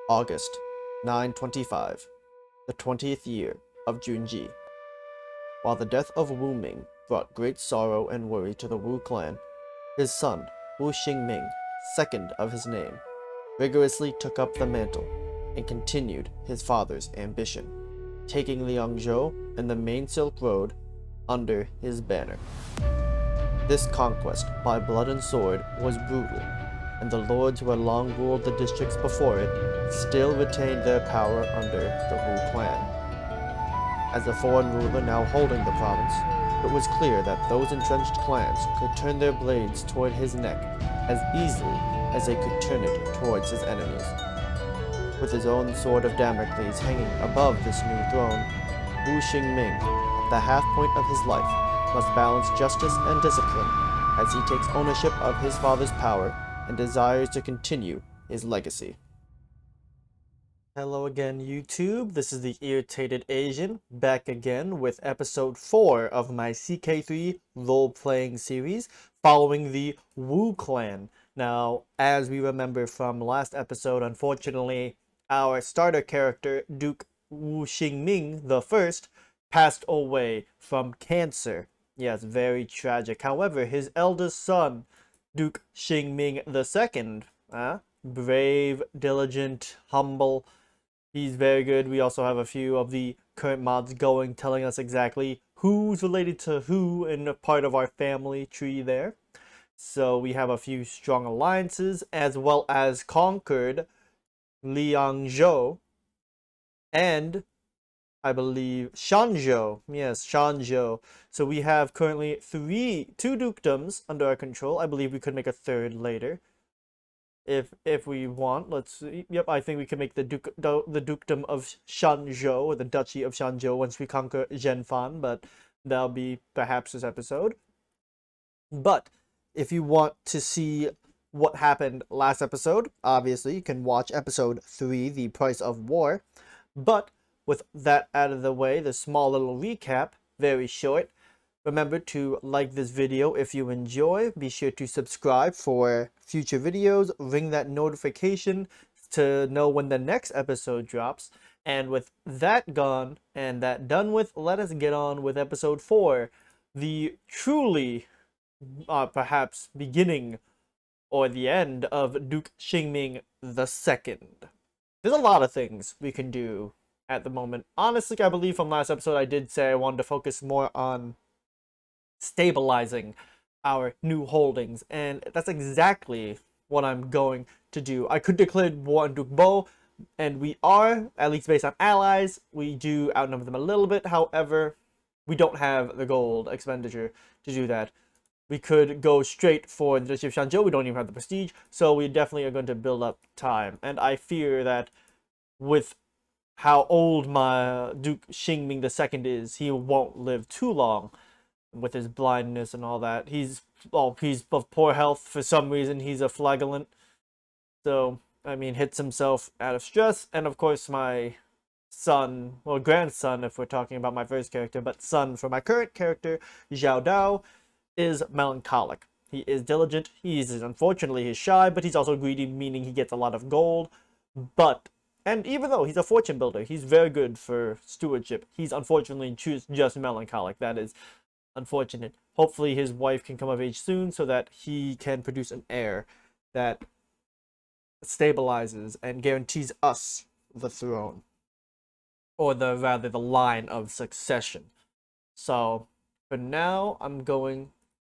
August 925, the 20th year of Junji. While the death of Wu Ming brought great sorrow and worry to the Wu clan, his son, Wu Xingming, second of his name, vigorously took up the mantle and continued his father's ambition, taking Liangzhou and the main Silk Road under his banner. This conquest by blood and sword was brutal, and the lords who had long ruled the districts before it still retained their power under the Wu clan. As a foreign ruler now holding the province, it was clear that those entrenched clans could turn their blades toward his neck as easily as they could turn it towards his enemies. With his own sword of Damocles hanging above this new throne, Wu Xingming, at the half point of his life, must balance justice and discipline as he takes ownership of his father's power and desires to continue his legacy. Hello again, YouTube. This is the Irritated Asian, back again with episode 4 of my CK3 role-playing series, following the Wu clan. Now, as we remember from last episode, unfortunately, our starter character, Duke Wu Xingming I, passed away from cancer. Yes, very tragic. However, his eldest son, Duke Xingming II, brave, diligent, humble, he's very good. We also have a few of the current mods going, telling us exactly who's related to who in a part of our family tree there. So we have a few strong alliances, as well as conquered Liangzhou and I believe Shanzhou. Yes, Shanzhou. So we have currently two dukedoms under our control. I believe we could make a third later, if we want. Let's see. Yep, I think we can make the dukedom of Shanzhou, or the duchy of Shanzhou, once we conquer Zhenfan. But that'll be perhaps this episode. But if you want to see what happened last episode, obviously you can watch episode 3, The Price of War. But with that out of the way, the small little recap, very short. Remember to like this video if you enjoy. Be sure to subscribe for future videos. Ring that notification to know when the next episode drops. And with that gone and that done with, let us get on with episode 4. The truly, perhaps, beginning or the end of Duke Xingming II. There's a lot of things we can do at the moment. Honestly, I believe from last episode I did say I wanted to focus more on stabilizing our new holdings, and that's exactly what I'm going to do. I could declare war on Duke Bo, and we are, at least based on allies, we do outnumber them a little bit. However, we don't have the gold expenditure to do that. We could go straight for the Duchy of Shanzhou. We don't even have the prestige, so we definitely are going to build up time. And I fear that with how old my Duke Xingming II is, he won't live too long with his blindness and all that. He's of poor health for some reason. He's a flagellant. So, I mean, hits himself out of stress. And of course, my son, well, grandson, if we're talking about my first character, but son for my current character, Zhao Dao, is melancholic. He is diligent. Unfortunately, he's shy, but he's also greedy, meaning he gets a lot of gold. And even though he's a fortune builder, he's very good for stewardship. He's unfortunately just melancholic. That is unfortunate. Hopefully his wife can come of age soon so that he can produce an heir that stabilizes and guarantees us the throne. Or rather the line of succession. So for now, I'm going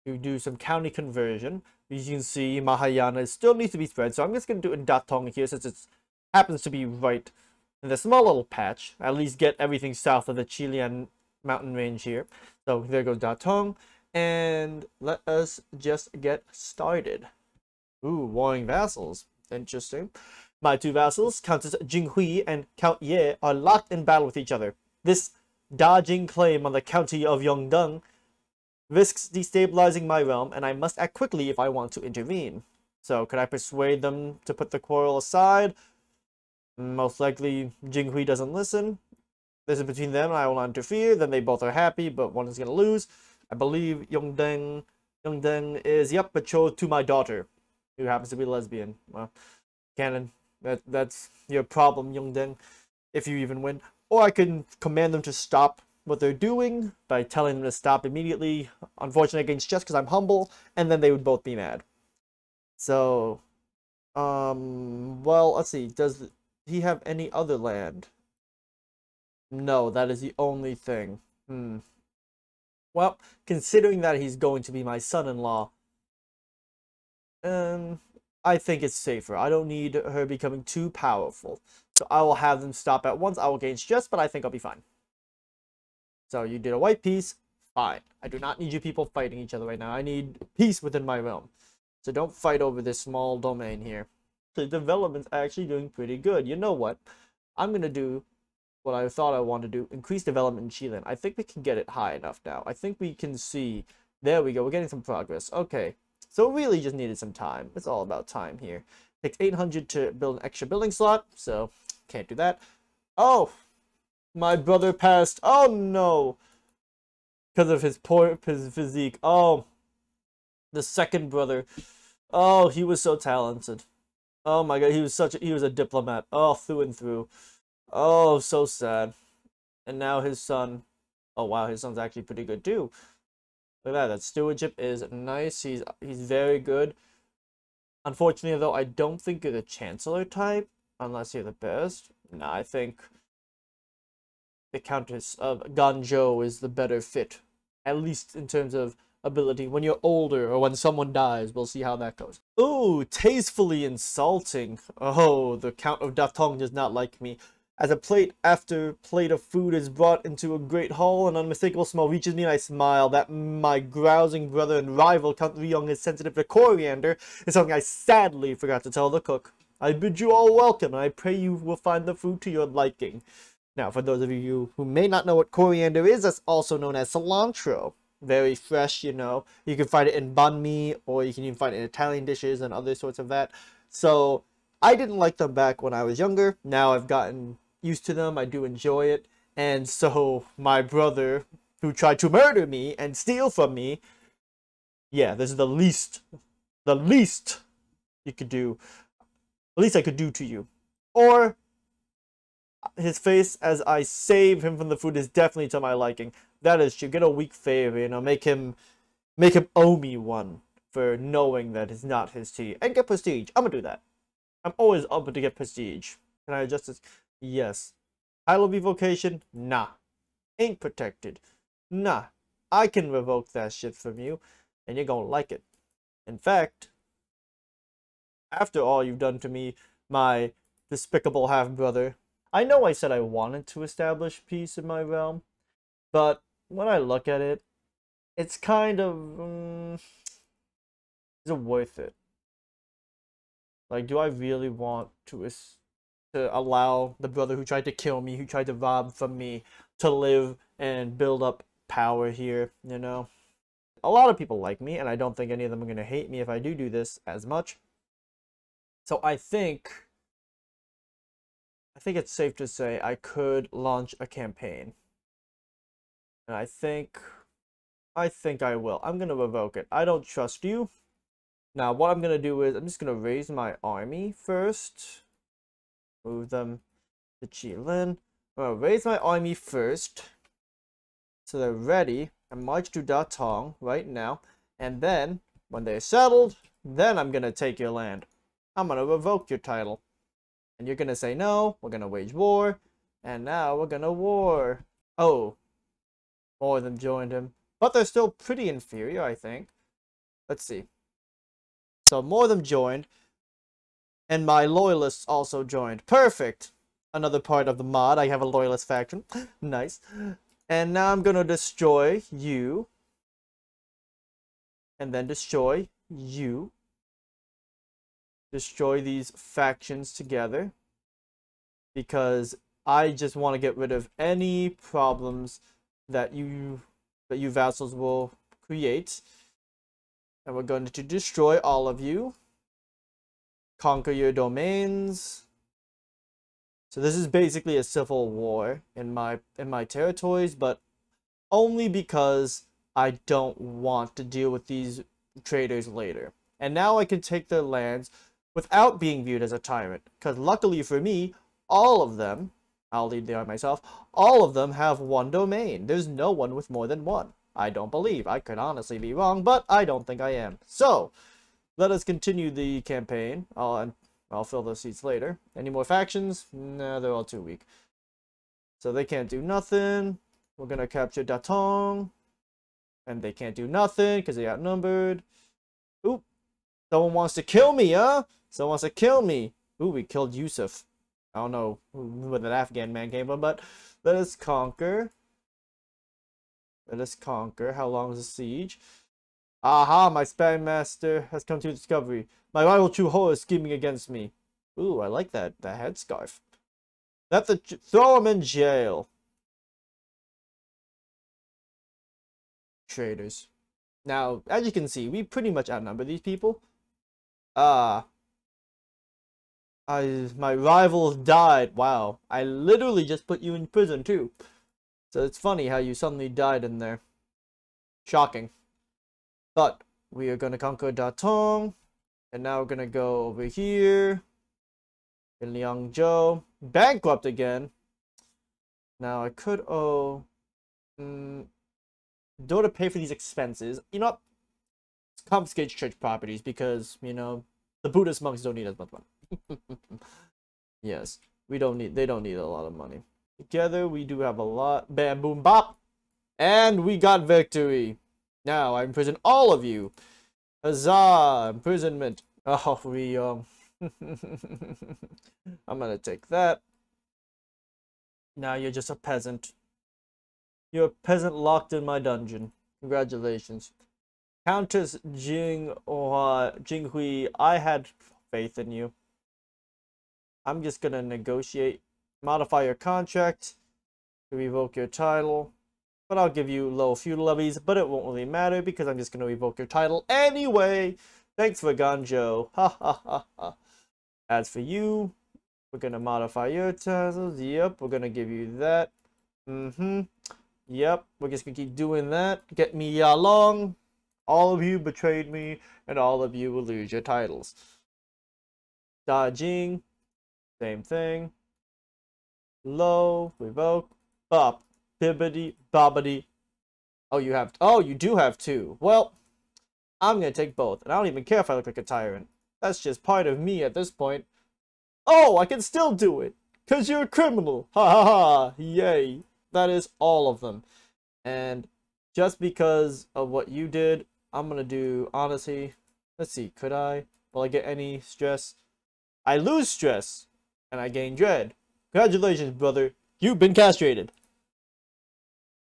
to do some county conversion. As you can see, Mahayana still needs to be spread. So I'm just going to do it in Datong here, since it's happens to be right in the small little patch. At least get everything south of the Chilean mountain range here. So there goes Datong, and let us just get started. Ooh, warring vassals. Interesting. My two vassals, Countess Jinghui and Count Ye, are locked in battle with each other. This dodging claim on the county of Yongdeng risks destabilizing my realm, and I must act quickly if I want to intervene. So, could I persuade them to put the quarrel aside? Most likely, Jinghui doesn't listen. This is between them, and I will not interfere. Then they both are happy, but one is going to lose. I believe Yongdeng is, betrothed to my daughter, who happens to be lesbian. Well, canon. That's your problem, Youngdeng, if you even win. Or I can command them to stop what they're doing by telling them to stop immediately. Unfortunately against just because I'm humble, and then they would both be mad. So, well, let's see. Does he have any other land? No, that is the only thing. Well, considering that he's going to be my son-in-law, I think it's safer. I don't need her becoming too powerful. So I will have them stop at once. I will gain stress, but I think I'll be fine. So you did a white piece. Fine. I do not need you people fighting each other right now. I need peace within my realm. So don't fight over this small domain here. The development's actually doing pretty good. You know what? I'm going to do what I thought I wanted to do. Increase development in Chilean. I think we can get it high enough now. I think we can see. There we go. We're getting some progress. Okay. So it really just needed some time. It's all about time here. Takes 800 to build an extra building slot. So can't do that. Oh! My brother passed. Oh no! Because of his poor physique. Oh. The second brother. Oh, he was so talented. Oh my god, he was a diplomat. Oh, through and through. Oh, so sad. And now his son. Oh wow, his son's actually pretty good too. Look at that. That stewardship is nice. He's very good. Unfortunately though, I don't think you're the chancellor type unless you're the best. Nah, I think the Countess of Ganzhou is the better fit, at least in terms of ability. When you're older or when someone dies, we'll see how that goes. Ooh, tastefully insulting. Oh, the Count of Datong does not like me. As a plate after plate of food is brought into a great hall, an unmistakable smell reaches me and I smile. That my grousing brother and rival Count Ryong is sensitive to coriander is something I sadly forgot to tell the cook. I bid you all welcome, and I pray you will find the food to your liking. Now, for those of you who may not know what coriander is, that's also known as cilantro. Very fresh, you know. You can find it in banh mi, or you can even find it in Italian dishes and other sorts of that. So, I didn't like them back when I was younger. Now I've gotten used to them. I do enjoy it. And so, my brother, who tried to murder me and steal from me, yeah, this is the least you could do. The least I could do to you. Or his face as I save him from the food is definitely to my liking. That is true. Get a weak favor, you know, make him owe me one for knowing that it's not his tea. And get prestige. I'm gonna do that. I'm always up to get prestige. Can I adjust this? Yes. Title of evocation? Nah. Ain't protected. Nah. I can revoke that shit from you, and you're gonna like it. In fact, after all you've done to me, my despicable half-brother, I know I said I wanted to establish peace in my realm, but when I look at it, it's kind of, is it worth it? Like, do I really want to allow the brother who tried to kill me, who tried to rob from me, to live and build up power here, you know? A lot of people like me, and I don't think any of them are going to hate me if I do this as much. So I think it's safe to say I could launch a campaign. And I think I will. I'm going to revoke it. I don't trust you. Now, what I'm going to do is I'm just going to raise my army first. Move them to Chilean. I'm going to raise my army first. So they're ready. And march to Datong right now. And then, when they're settled, then I'm going to take your land. I'm going to revoke your title. And you're going to say no. We're going to wage war. And now we're going to war. Oh. More of them joined him. But they're still pretty inferior, I think. Let's see. So more of them joined. And my loyalists also joined. Perfect! Another part of the mod. I have a loyalist faction. Nice. And now I'm going to destroy you. And then destroy you. Destroy these factions together. Because I just want to get rid of any problems that you vassals will create. And we're going to destroy all of you. Conquer your domains. So this is basically a civil war in my territories, but only because I don't want to deal with these traders later. And now I can take their lands, without being viewed as a tyrant. Because luckily for me, all of them, I'll lead there myself, all of them have one domain. There's no one with more than one. I don't believe. I could honestly be wrong, but I don't think I am. So, let us continue the campaign. I'll fill those seats later. Any more factions? Nah, they're all too weak. So they can't do nothing. We're gonna capture Datong. And they can't do nothing because they outnumbered. Oop. Someone wants to kill me, huh? Someone wants to kill me. Ooh, we killed Yusuf. I don't know where that Afghan man came from, but let us conquer. Let us conquer. How long is the siege? Aha, my spy master has come to discovery. My rival True Horror is scheming against me. Ooh, I like that headscarf. Throw him in jail. Traitors. Now, as you can see, we pretty much outnumber these people. My rivals died. Wow, I literally just put you in prison too. So it's funny how you suddenly died in there. Shocking. But we are gonna conquer Datong, and now we're gonna go over here in Liangzhou. Bankrupt again. Now I could owe. Don't to pay for these expenses. You know what? Let's confiscate church properties because, you know, the Buddhist monks don't need as much money. Yes, they don't need a lot of money. Together we do have a lot. Bam, boom, bop. And we got victory. Now I imprison all of you. Huzzah! Imprisonment. Oh, I'm gonna take that. Now you're just a peasant. You're a peasant locked in my dungeon. Congratulations. Countess Jinghui, I had faith in you. I'm just gonna negotiate. Modify your contract to revoke your title. But I'll give you low feudal levies, but it won't really matter because I'm just gonna revoke your title anyway. Thanks for Ganzhou. Ha ha ha ha. As for you, we're gonna modify your titles. Yep, we're gonna give you that. Yep, we're just gonna keep doing that. Get me along. All of you betrayed me, and all of you will lose your titles. Da Jing, same thing. Low, revoke, bop, bibbity, bobbity. Oh, you do have two. Well, I'm gonna take both, and I don't even care if I look like a tyrant. That's just part of me at this point. Oh, I can still do it, 'cause you're a criminal. Ha ha ha, yay. That is all of them. And just because of what you did, I'm gonna do, honestly, let's see, could I? Will I get any stress? I lose stress, and I gain dread. Congratulations, brother. You've been castrated.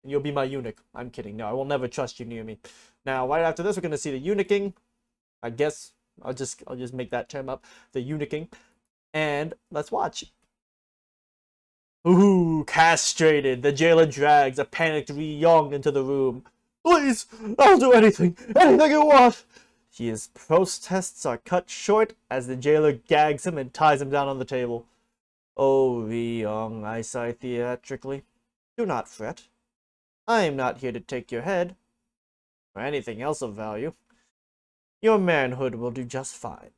And you'll be my eunuch. I'm kidding. No, I will never trust you near me. Now, right after this, we're gonna see the Eunuch King. I guess I'll just make that term up. The Eunuch King. And let's watch. Ooh, castrated. The jailer drags a panicked Ri Yong into the room. Please, I'll do anything you want. His protests are cut short as the jailer gags him and ties him down on the table. Oh, Ri Yong, I sigh theatrically. Do not fret. I am not here to take your head, or anything else of value. Your manhood will do just fine.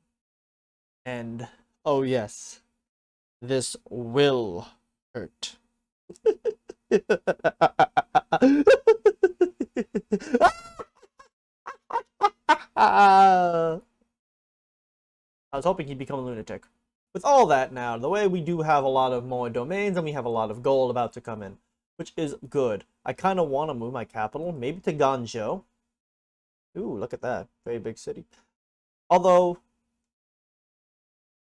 And, oh yes, this will hurt. I was hoping he'd become a lunatic. With all that now, the way we do have a lot of more domains and we have a lot of gold about to come in, which is good. I kind of want to move my capital, maybe to Ganzhou. Ooh, look at that. Very big city. Although,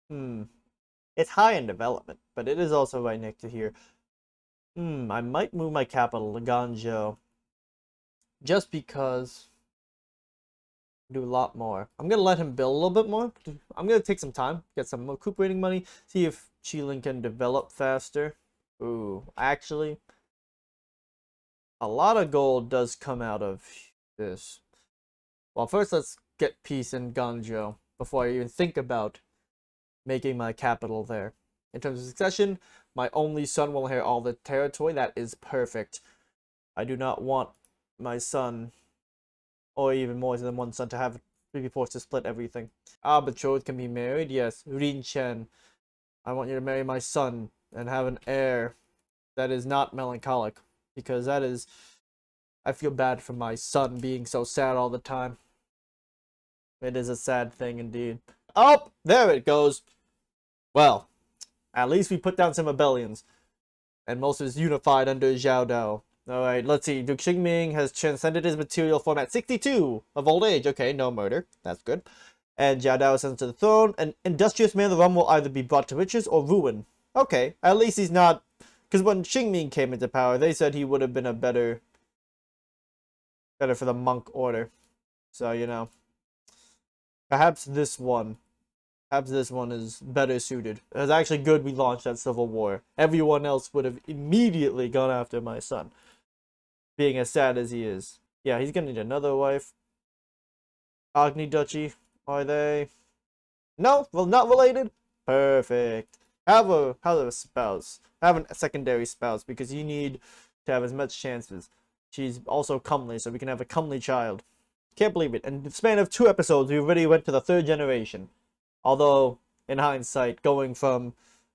it's high in development, but it is also right next to here. I might move my capital to Ganzhou. Just because do a lot more. I'm gonna let him build a little bit more. I'm gonna take some time, get some recuperating money, see if Qilin can develop faster. Ooh, actually, a lot of gold does come out of this. Well, first let's get peace in Ganzhou before I even think about making my capital there. In terms of succession, my only son will inherit all the territory. That is perfect. I do not want my son, or even more than one son, to have We'd be forced to split everything. Ah, betrothed can be married? Yes. Rin Chen. I want you to marry my son and have an heir that is not melancholic. Because that is... I feel bad for my son being so sad all the time. It is a sad thing indeed. Oh! There it goes! Well, at least we put down some rebellions. And most is unified under Zhao Dao. Alright, let's see. Duke Xingming has transcended his material form at 62 of old age. Okay, no murder. That's good. And Zhao Dao ascends to the throne. An industrious man of the realm will either be brought to riches or ruin. Okay, at least he's not... Because when Xingming came into power, they said he would have been a better for the monk order. So, you know. Perhaps this one is better suited. It was actually good we launched that civil war. Everyone else would have immediately gone after my son. Being as sad as he is. Yeah, he's gonna need another wife. Agni Duchy, are they? No, well, not related. Perfect. Have a spouse. Have a secondary spouse because you need to have as much chances. She's also comely, so we can have a comely child. Can't believe it. In the span of 2 episodes, we already went to the 3rd generation. Although, in hindsight, going from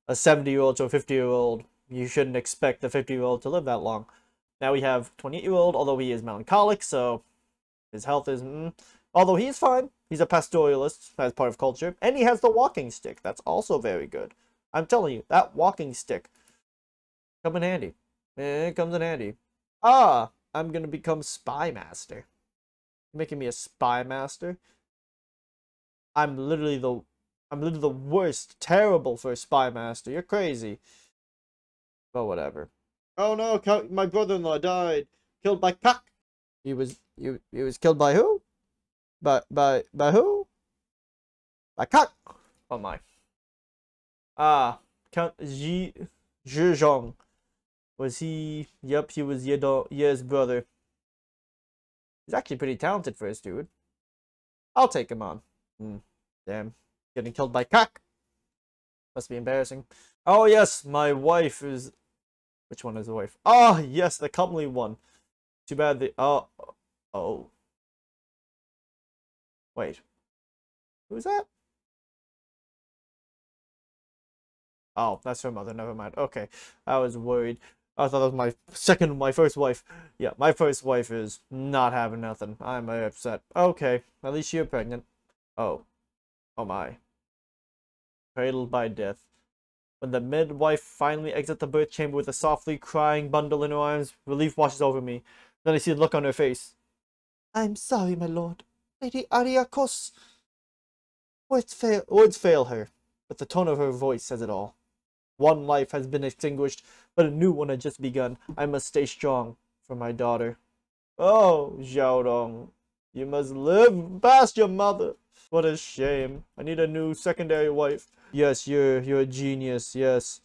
a 70-year-old to a 50-year-old, you shouldn't expect a 50-year-old to live that long. Now we have 28-year-old, although he is melancholic, so his health is... Although he's fine. He's a pastoralist as part of culture. And he has the walking stick. That's also very good. I'm telling you, that walking stick comes in handy. It comes in handy. Ah, I'm going to become Spy Master. You're making me a Spy Master? I'm literally the worst. Terrible for a Spy Master. You're crazy. But whatever. Oh no, my brother-in-law died. Killed by cock. He was killed by who? By who? By cock. Oh my. Ah, Count Zhizhong. Was he? Yep, he was Ye's brother. He's actually pretty talented for his dude. I'll take him on. Damn. Getting killed by cock. Must be embarrassing. Oh yes, my wife is... Which one is the wife? Oh yes, the comely one. Too bad the... Oh. Wait. Who's that? Oh, that's her mother. Never mind. Okay. I was worried. I thought that was my first wife. Yeah, my first wife is not having nothing. I'm very upset. Okay. At least you're pregnant. Oh. Oh my. Cradled by death. When the midwife finally exits the birth chamber with a softly crying bundle in her arms, relief washes over me. Then I see the look on her face. I'm sorry, my lord. Lady Ariakos. Words fail her, but the tone of her voice says it all. One life has been extinguished, but a new one has just begun. I must stay strong for my daughter. Oh, Xiaodong, you must live past your mother. What a shame. I need a new secondary wife. Yes, you're a genius. Yes.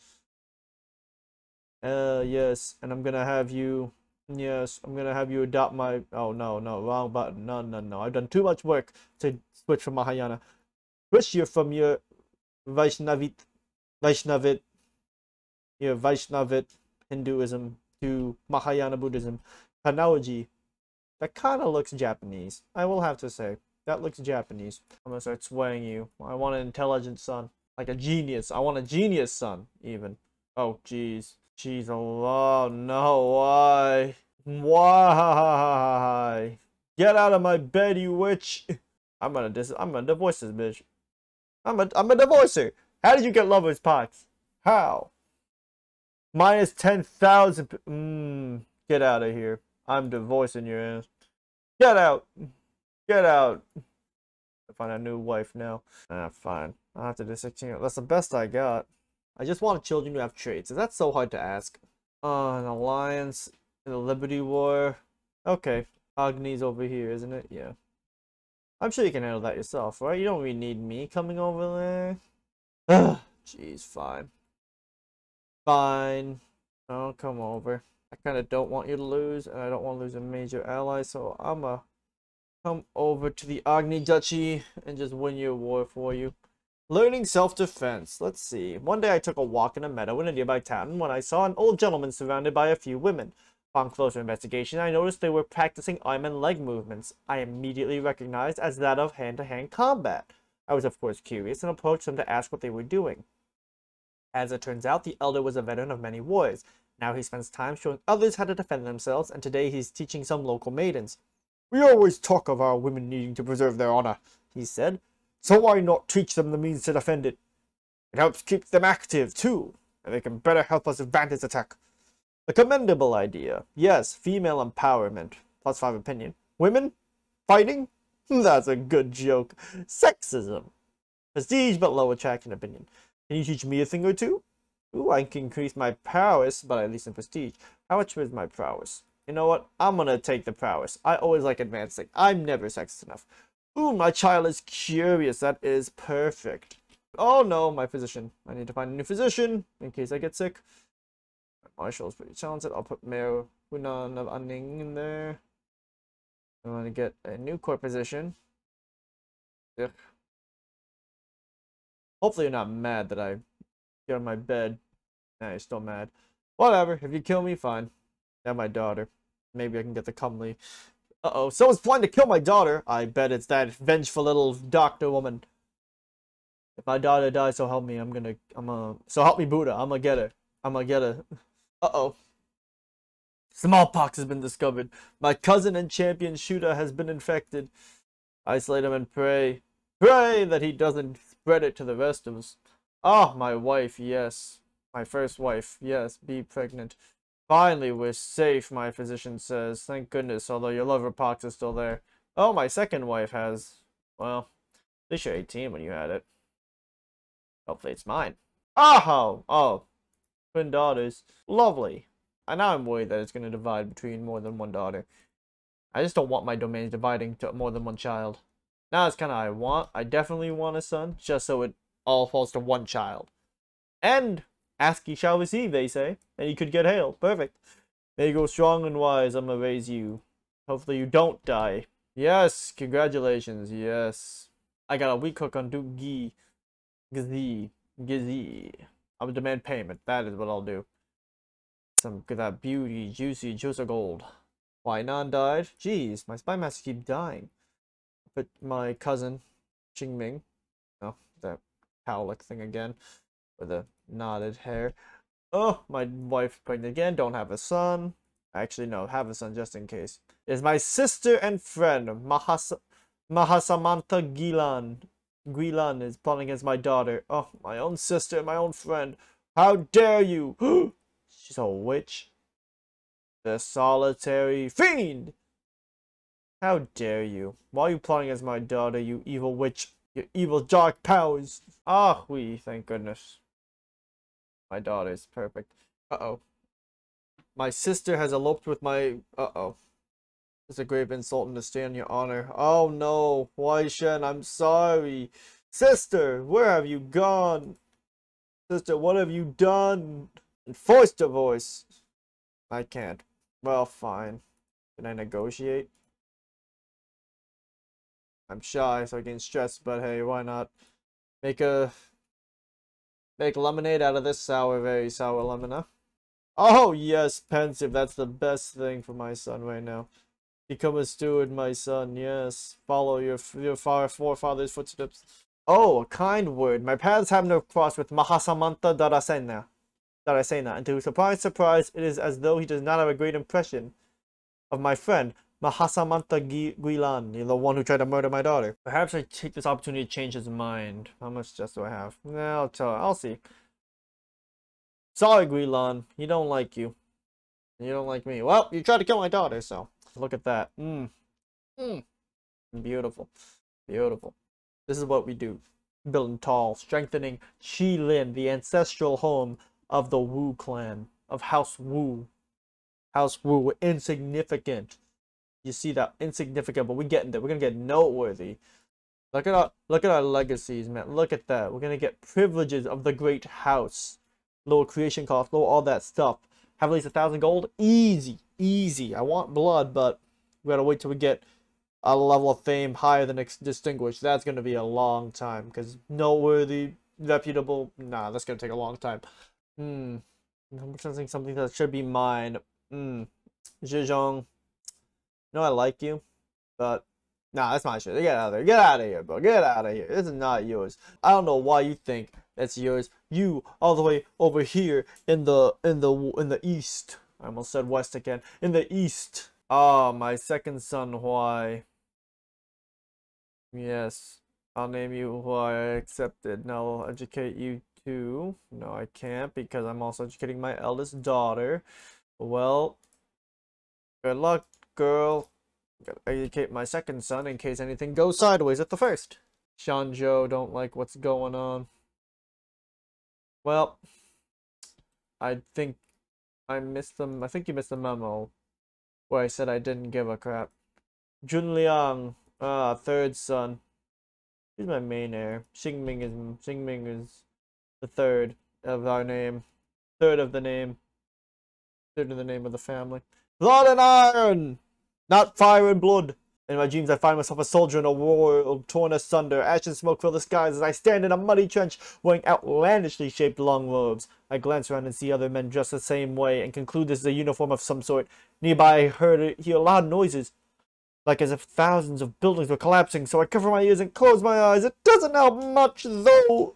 Yes, and I'm gonna have you. Yes, I'm gonna have you adopt my. Oh no, wrong button. No. I've done too much work to switch from Mahayana. Switch you from your Vaishnavit, your Vaishnavit Hinduism to Mahayana Buddhism. Analogy. That kind of looks Japanese. I will have to say. That looks Japanese. I'm gonna start swaying you. I want an intelligent son. Like a genius. I want a genius son, even. Oh, jeez. Jeez, oh no, why? Why? Get out of my bed, you witch! I'm gonna divorce this bitch. I'm a divorcer. How did you get lover's pox? How? Minus 10,000. Get out of here. I'm divorcing your ass. Get out. Get out. I find a new wife now. Fine. I'll have to do 16. That's the best I got. I just want children to have traits. Is that so hard to ask? An alliance in the Liberty War. Okay. Agni's over here, isn't it? Yeah. I'm sure you can handle that yourself, right? You don't really need me coming over there. Ugh. Jeez, fine. Fine. I'll come over. I kind of don't want you to lose, and I don't want to lose a major ally, so I'ma come over to the Agni Duchy and just win your war for you. Learning self-defense. Let's see. One day I took a walk in a meadow in a nearby town when I saw an old gentleman surrounded by a few women. Upon closer investigation, I noticed they were practicing arm and leg movements I immediately recognized as that of hand-to-hand combat. I was of course curious and approached them to ask what they were doing. As it turns out, the elder was a veteran of many wars. Now he spends time showing others how to defend themselves, and today he's teaching some local maidens. "We always talk of our women needing to preserve their honor," he said. "So why not teach them the means to defend it? It helps keep them active, too, and they can better help us advance this attack." A commendable idea. Yes, female empowerment. +5 opinion. Women? Fighting? That's a good joke. Sexism. Prestige but low attraction opinion. Can you teach me a thing or two? Ooh, I can increase my prowess, but at least in prestige. How much is my prowess? You know what? I'm gonna take the prowess. I always like advancing. I'm never sexist enough. Ooh, my child is curious. That is perfect. Oh no, my physician. I need to find a new physician in case I get sick. Marshall is pretty talented. I'll put Mayor Hunan of Anning in there. I want to get a new court position. Ugh. Hopefully you're not mad that I get on my bed. Nah, you're still mad. Whatever. If you kill me, fine. I have my daughter. Maybe I can get the comely. Uh-oh. Someone's planning to kill my daughter. I bet it's that vengeful little doctor woman. If my daughter dies, so help me. So help me Buddha. I'm gonna get her. Uh-oh. Smallpox has been discovered. My cousin and champion shooter has been infected. Isolate him and pray. Pray that he doesn't spread it to the rest of us. Ah, my wife, yes. My first wife, yes. Be pregnant. Finally, we're safe, my physician says. Thank goodness, although your lover pox is still there. Oh, my second wife has... Well, at least you're 18 when you had it. Hopefully it's mine. Oh, twin daughters. Lovely. And now I'm worried that it's going to divide between more than one daughter. I just don't want my domains dividing to more than one child. Now it's kind of I definitely want a son, just so it all falls to one child. And ask ye shall receive, they say. And you could get hail. Perfect. May you go strong and wise, I'm gonna raise you. Hopefully you don't die. Yes, congratulations, yes. I got a weak hook on Duke Gizzy. I will demand payment. That is what I'll do. Some of that beauty, juicy juice of gold. Why none died? Jeez, my spy masters keep dying. But my cousin, Qingming, oh, that cowlick thing again, with the knotted hair. Oh, my wife pregnant again, don't have a son. Actually, no, have a son just in case. Is my sister and friend, Mahasamantha Gilan. Guilan is plotting against my daughter. Oh, my own sister, my own friend. How dare you? She's a witch. The solitary fiend. How dare you? Why are you plotting against my daughter, you evil witch? Your evil dark powers. Ah, thank goodness. My daughter is perfect. Uh-oh. My sister has eloped with my... Uh-oh. It's a grave insult and to stand your honor. Oh no, Wai Shen, I'm sorry. Sister, where have you gone? Sister, what have you done? Enforced divorce. I can't. Well, fine. Can I negotiate? I'm shy, so I get stressed, but hey, why not? Make lemonade out of this very sour lemon, huh? Oh yes, pensive. That's the best thing for my son right now. Become a steward, my son. Yes, follow your forefathers' footsteps. Oh, a kind word. My paths have no cross with Mahasamantha Darasena, and to surprise, it is as though he does not have a great impression of my friend Mahasamantha Guilan, the one who tried to murder my daughter. Perhaps I take this opportunity to change his mind. How much stress do I have? Nah, I'll see. Sorry, Guilan. He don't like you. You don't like me. Well, you tried to kill my daughter, so look at that. Beautiful. Beautiful. This is what we do. Building tall, strengthening Qilin, the ancestral home of the Wu clan, of House Wu. House Wu, insignificant. You see that? Insignificant, but we're getting there. We're gonna get noteworthy. Look at our legacies, man. Look at that. We're gonna get privileges of the great house. Lower creation cost, lower all that stuff. Have at least 1,000 gold. Easy. Easy. I want blood, but we gotta wait till we get a level of fame higher than distinguished. That's gonna be a long time, because noteworthy, reputable, nah, that's gonna take a long time. I'm sensing something that should be mine. Zhejiang, I like you, but nah, that's my shit. Get out of there. Get out of here, bro. Get out of here. This is not yours. I don't know why you think that's yours. You all the way over here in the east. I almost said west again. In the east. Ah, my second son, why? Yes. I'll name you why I accepted. Now I'll educate you too. No, I can't because I'm also educating my eldest daughter. Well, good luck, girl. Gotta educate my second son in case anything goes sideways at the first. Shanzhou don't like what's going on. Well, I think I missed them. I think you missed the memo where I said I didn't give a crap. Junliang, third son. He's my main heir. Xingming is the third of our name. Third of the name. Third of the name of the family. Blood and iron! Not fire and blood. In my dreams, I find myself a soldier in a war torn asunder. Ash and smoke fill the skies as I stand in a muddy trench wearing outlandishly shaped long robes. I glance around and see other men dressed the same way and conclude this is a uniform of some sort. Nearby, I hear loud noises, like as if thousands of buildings were collapsing, so I cover my ears and close my eyes. It doesn't help much, though.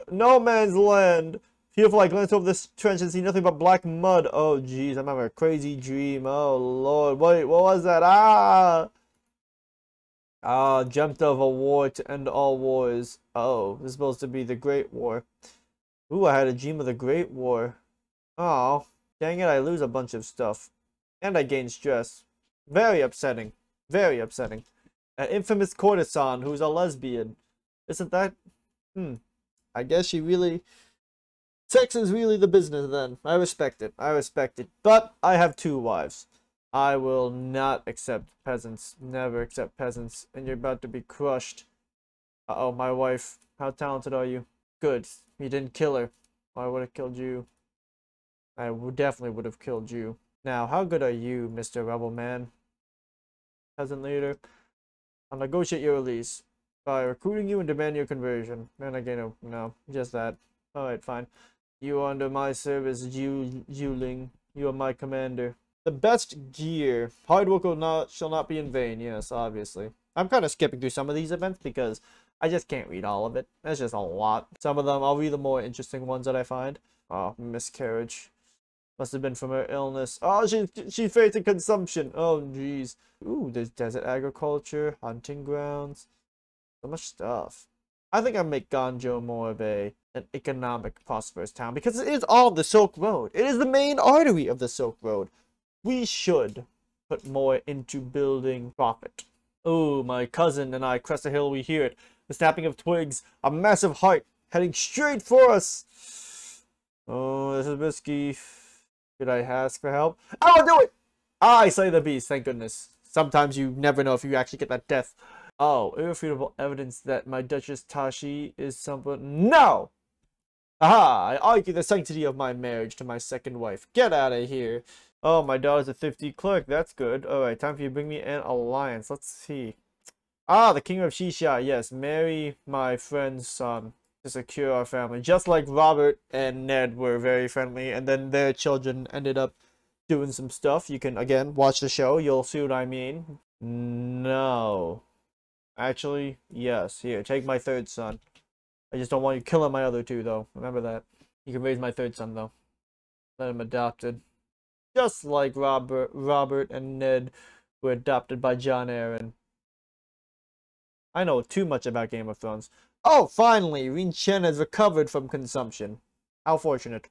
No man's land. Fearful, I glance over this trench and see nothing but black mud. Oh, jeez, I'm having a crazy dream. Oh, Lord. Wait, what was that? Dreamt of a war to end all wars. Oh, this is supposed to be the Great War. Ooh, I had a dream of the Great War. Oh, dang it, I lose a bunch of stuff. And I gain stress. Very upsetting. Very upsetting. An infamous courtesan who's a lesbian. Isn't that? I guess she really... Sex is really the business then. I respect it. I respect it. But I have 2 wives. I will not accept peasants. Never accept peasants. And you're about to be crushed. Uh-oh, my wife. How talented are you? Good. You didn't kill her. I would have killed you. I definitely would have killed you. Now, how good are you, Mr. Rebel Man? Peasant leader. I'll negotiate your release by recruiting you and demand your conversion. And again, no, just that. Alright, fine. You are under my service, Juling. You are my commander. The best gear. Hard work shall not be in vain. Yes, obviously. I'm kind of skipping through some of these events because I just can't read all of it. That's just a lot. Some of them, I'll read the more interesting ones that I find. Oh, miscarriage. Must have been from her illness. Oh, she's facing consumption. Oh, jeez. Ooh, there's desert agriculture, hunting grounds. So much stuff. I think I'll make Ganzhou more of an economic, prosperous town because it is on the Silk Road. It is the main artery of the Silk Road. We should put more into building profit. Oh, my cousin and I crest a hill, we hear it. The snapping of twigs, a massive heart heading straight for us. Oh, this is risky. Should I ask for help? I'll do it! I slay the beast, thank goodness. Sometimes you never know if you actually get that death. Oh, irrefutable evidence that my Duchess Tashi is someone. No! Aha! I argue the sanctity of my marriage to my second wife. Get out of here. Oh, my daughter's a 50 clerk. That's good. Alright, time for you to bring me an alliance. Let's see. Ah, the King of Shisha. Yes, marry my friend's son to secure our family. Just like Robert and Ned were very friendly, and then their children ended up doing some stuff. You can, again, watch the show. You'll see what I mean. No. Actually, yes. Here, take my third son. I just don't want you killing my other 2, though. Remember that. You can raise my third son, though. Let him adopted. Just like Robert and Ned were adopted by John Aaron. I know too much about Game of Thrones. Oh, finally! Rin Chen has recovered from consumption. How fortunate.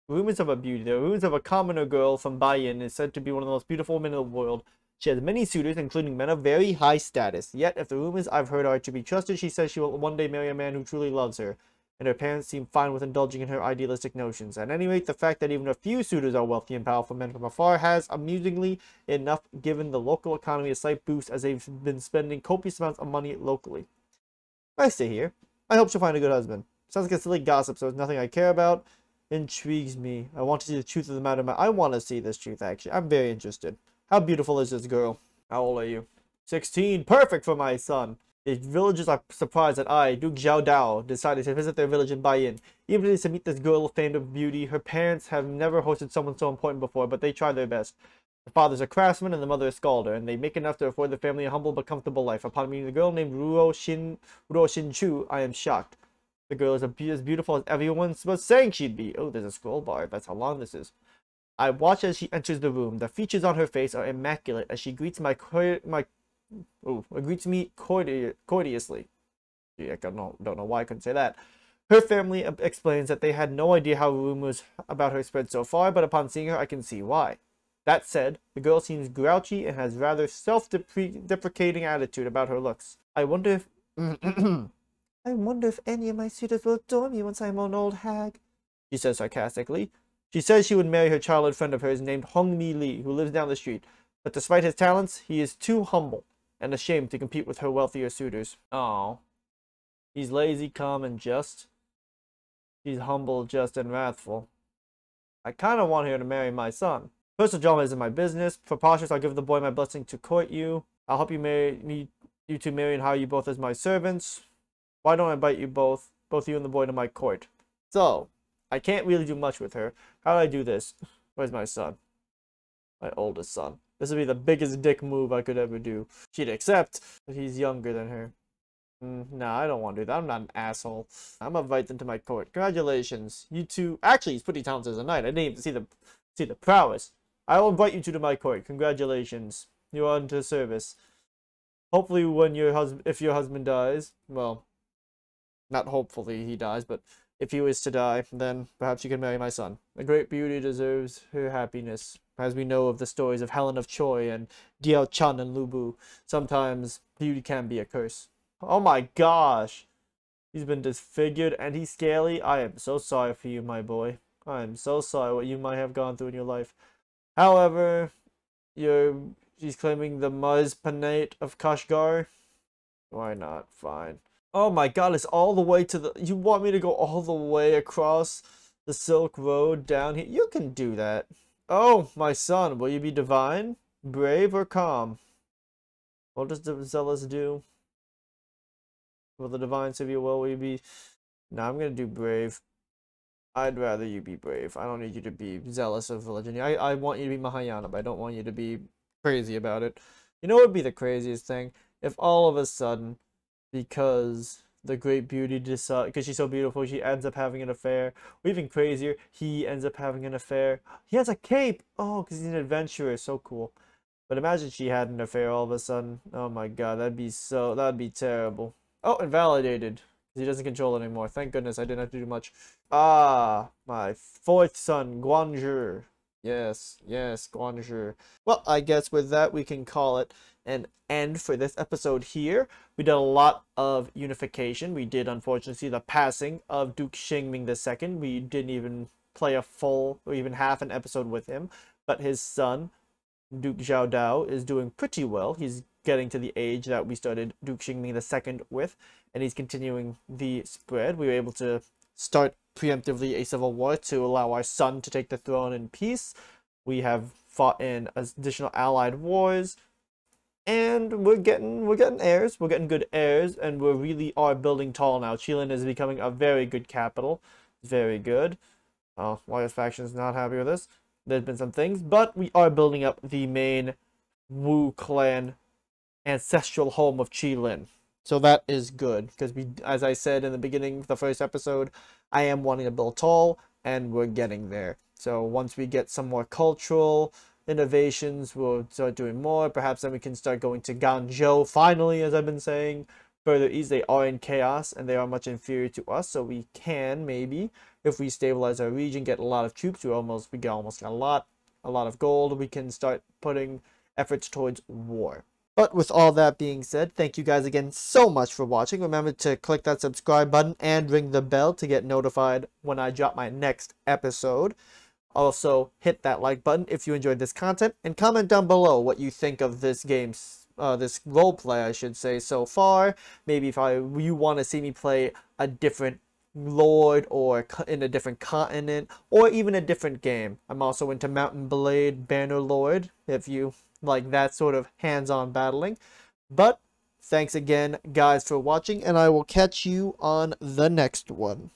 Rumors of a beauty. The rumors of a commoner girl from Bayan is said to be one of the most beautiful women in the world. She has many suitors, including men of very high status. Yet, if the rumors I've heard are to be trusted, she says she will one day marry a man who truly loves her. And her parents seem fine with indulging in her idealistic notions. At any rate, the fact that even a few suitors are wealthy and powerful men from afar has, amusingly enough, given the local economy a slight boost as they've been spending copious amounts of money locally. I stay here. I hope she'll find a good husband. Sounds like a silly gossip, so it's nothing I care about. Intrigues me. I want to see the truth of the matter. I want to see this truth, actually. I'm very interested. How beautiful is this girl? How old are you? 16. Perfect for my son. The villagers are surprised that I, Duke Zhao Dao, decided to visit their village and buy in. Even if it is to meet this girl famed of beauty, her parents have never hosted someone so important before, but they try their best. The father's a craftsman and the mother a sculptor, and they make enough to afford the family a humble but comfortable life. Upon meeting the girl named Ruo Xin Chu, I am shocked. The girl is as beautiful as everyone was saying she'd be. Oh, there's a scroll bar. That's how long this is. I watch as she enters the room. The features on her face are immaculate as she greets greets me courteously. Gee, I don't know why I couldn't say that. Her family explains that they had no idea how rumors about her spread so far, but upon seeing her, I can see why. That said, the girl seems grouchy and has rather self-deprecating attitude about her looks. I wonder if I wonder if any of my suitors will adore me once I'm an old hag, she says sarcastically. She says she would marry her childhood friend of hers named Hongmi Li, who lives down the street. But despite his talents, he is too humble and ashamed to compete with her wealthier suitors. Oh, he's lazy, calm, and just. He's humble, just, and wrathful. I kind of want her to marry my son. Personal drama isn't my business. For Pashas, I'll give the boy my blessing to court you. I'll help you you two marry and hire you both as my servants. Why don't I invite you both you and the boy, to my court? So, I can't really do much with her. How do I do this? Where's my son? My oldest son. This would be the biggest dick move I could ever do. She'd accept, but he's younger than her. Nah, I don't want to do that. I'm not an asshole. I'm gonna invite them to my court. Congratulations. You two... Actually, he's pretty talented as a knight. I didn't even see the prowess. I will invite you two to my court. Congratulations. You're on to service. Hopefully when if your husband dies, well, not hopefully he dies, but if he was to die, then perhaps you can marry my son. A great beauty deserves her happiness. As we know of the stories of Helen of Troy and Diao Chan and Lu Bu, sometimes beauty can be a curse. Oh my gosh! He's been disfigured and he's scaly. I am so sorry for you, my boy. I am so sorry what you might have gone through in your life. However, she's claiming the Muz Panate of Kashgar. Why not? Fine. Oh my god, it's all the way to the... You want me to go all the way across the Silk Road down here? You can do that. Oh, my son, will you be divine, brave, or calm? What does the zealous do? Will the divine serve you well? Will you be... No, I'm going to do brave. I'd rather you be brave. I don't need you to be zealous of religion. I want you to be Mahayana, but I don't want you to be crazy about it. You know what would be the craziest thing? If all of a sudden... because the great beauty decides, because she's so beautiful, she ends up having an affair. Or even crazier, he ends up having an affair. He has a cape! Oh, because he's an adventurer. So cool. But imagine she had an affair all of a sudden. Oh my god, that'd be terrible. Oh, invalidated. He doesn't control it anymore. Thank goodness I didn't have to do much. Ah, my fourth son, Guanzhi. Yes, Guanzhi. Well, I guess with that we can call it an end for this episode here. We did a lot of unification. We did unfortunately see the passing of Duke Xingming II. We didn't even play a full or even half an episode with him, but his son, Duke Zhao Dao, is doing pretty well. He's getting to the age that we started Duke Xingming II with, and he's continuing the spread. We were able to start preemptively a civil war to allow our son to take the throne in peace. We have fought in additional allied wars, and we're getting heirs. We're getting good heirs, and we really are building tall now. Qilin is becoming a very good capital. Very good. Oh, Warriors faction is not happy with this. There's been some things, but we are building up the main Wu clan ancestral home of Qilin. So that is good, because we, as I said in the beginning of the first episode, I am wanting to build tall, and we're getting there. So once we get some more cultural innovations, we'll start doing more. Perhaps then we can start going to Ganzhou finally, as I've been saying. Further east, they are in chaos, and they are much inferior to us, so we can maybe, if we stabilize our region, get a lot of troops. We almost got a lot of gold. We can start putting efforts towards war. But with all that being said, thank you guys again so much for watching. Remember to click that subscribe button and ring the bell to get notified when I drop my next episode. Also, hit that like button if you enjoyed this content, and comment down below what you think of this game's, this roleplay, I should say, so far. Maybe if you want to see me play a different lord, or in a different continent, or even a different game. I'm also into Mountain Blade Bannerlord, if you like that sort of hands-on battling. But Thanks again, guys, for watching, and I will catch you on the next one.